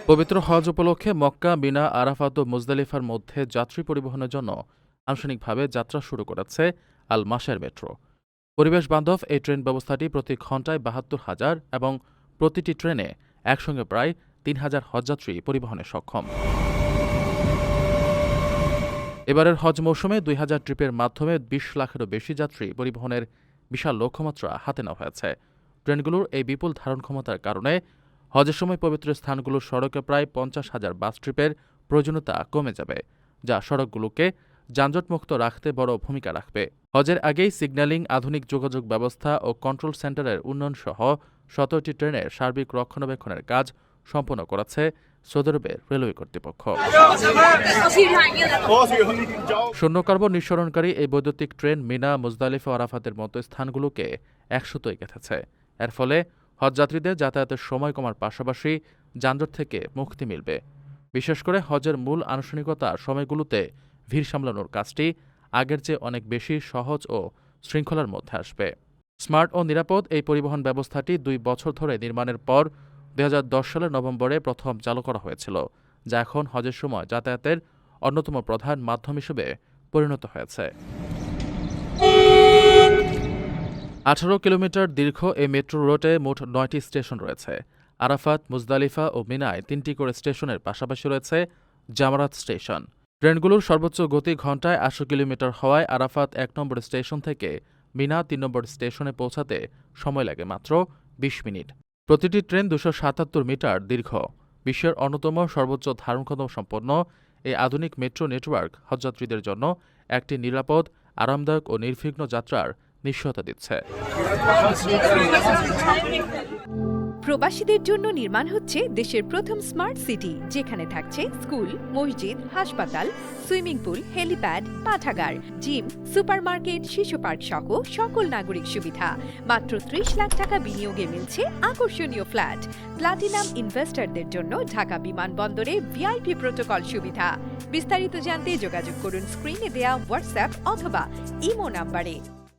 পবিত্র হজ উপলক্ষে মক্কা, মিনা, আরাফাত ও মুজদালিফার মধ্যে যাত্রী পরিবহনের জন্য আনুষ্ঠানিকভাবে যাত্রা শুরু করেছে আল মাসের মেট্রো। পরিবেশ বান্ধব এই ট্রেন ব্যবস্থাটি প্রতি ঘণ্টায় ৭২,০০০ এবং প্রতিটি ট্রেনে একসঙ্গে প্রায় ৩,০০০ হজযাত্রী পরিবহনে সক্ষম। এবারের হজ মৌসুমে ২,০০০ ট্রিপের মাধ্যমে ২০ লাখেরও বেশি যাত্রী পরিবহনের বিশাল লক্ষ্যমাত্রা হাতে নেওয়া হয়েছে। ট্রেনগুলোর এই বিপুল ধারণ ক্ষমতার কারণে হজের সময় পবিত্র স্থানগুলোর সড়কে প্রায় ৫০,০০০ বাস ট্রিপের প্রয়োজনীয়তা কমে যাবে, যা সড়কগুলোকে যানজটমুক্ত রাখতে বড় ভূমিকা রাখবে। হজের আগেই সিগন্যালিং, আধুনিক যোগাযোগ ব্যবস্থা ও কন্ট্রোল সেন্টারের উন্নয়নসহ ১৭টি ট্রেনের সার্বিক রক্ষণাবেক্ষণের কাজ সম্পন্ন করেছে সৌদি আরবের রেলওয়ে কর্তৃপক্ষ। শূন্য কার্বন নিঃসরণকারী এই বৈদ্যুতিক ট্রেন মিনা, মুজদালিফা ও আরাফাতের মতো স্থানগুলোকে একসুতোয় গেঁথেছে। এর ফলে হজযাত্রীদের যাতায়াতের সময় কমার পাশাপাশি যানজট থেকে মুক্তি মিলবে। বিশেষ করে হজের মূল আনুষ্ঠানিকতার সময়গুলোতে ভিড় সামলানোর কাজটি আগের চেয়ে অনেক বেশি সহজ ও শৃঙ্খলার মধ্যে আসবে। স্মার্ট ও নিরাপদ এই পরিবহন ব্যবস্থাটি ২ বছর ধরে নির্মাণের পর ২০১০ সালের নভেম্বরে প্রথম চালু করা হয়েছিল, যা এখন হজের সময় যাতায়াতের অন্যতম প্রধান মাধ্যম হিসেবে পরিণত হয়েছে। ১৮ কিলোমিটার দীর্ঘ এই মেট্রো রুটে মোট ৯টি স্টেশন রয়েছে। আরাফাত, মুজদালিফা ও মিনায় ৩টি করে স্টেশনের পাশাপাশি রয়েছে জামারাত স্টেশন। ট্রেনগুলোর সর্বোচ্চ গতি ঘণ্টায় ৮০০ কিলোমিটার হওয়ায় আরাফাত ১ নম্বর স্টেশন থেকে মিনা ৩ নম্বর স্টেশনে পৌঁছাতে সময় লাগে মাত্র ২০ মিনিট। প্রতিটি ট্রেন ২৭৭ মিটার দীর্ঘ। বিশ্বের অন্যতম সর্বোচ্চ ধারণক্ষমতা সম্পন্ন এই আধুনিক মেট্রো নেটওয়ার্ক হজযাত্রীদের জন্য একটি নিরাপদ, আরামদায়ক ও নির্বিঘ্ন যাত্রার নিশ্চয়তা দিচ্ছে। প্রবাসীদের জন্য নির্মাণ হচ্ছে দেশের প্রথম স্মার্ট সিটি, যেখানে থাকছে স্কুল, মসজিদ, হাসপাতাল, সুইমিং পুল, হেলিপ্যাড, পাঠাগার, জিম, সুপারমার্কেট, শিশু পার্ক সহ সকল নাগরিক সুবিধা। মাত্র ৩০ লাখ টাকা বিনিয়োগে মিলছে আকর্ষণীয় ফ্ল্যাট। প্লাটিনাম ইনভেস্টরদের জন্য ঢাকা বিমানবন্দরে ভিআইপি প্রোটোকল সুবিধা। বিস্তারিত জানতে যোগাযোগ করুন স্ক্রিনে দেয়া হোয়াটসঅ্যাপ অথবা ইমো নাম্বারে।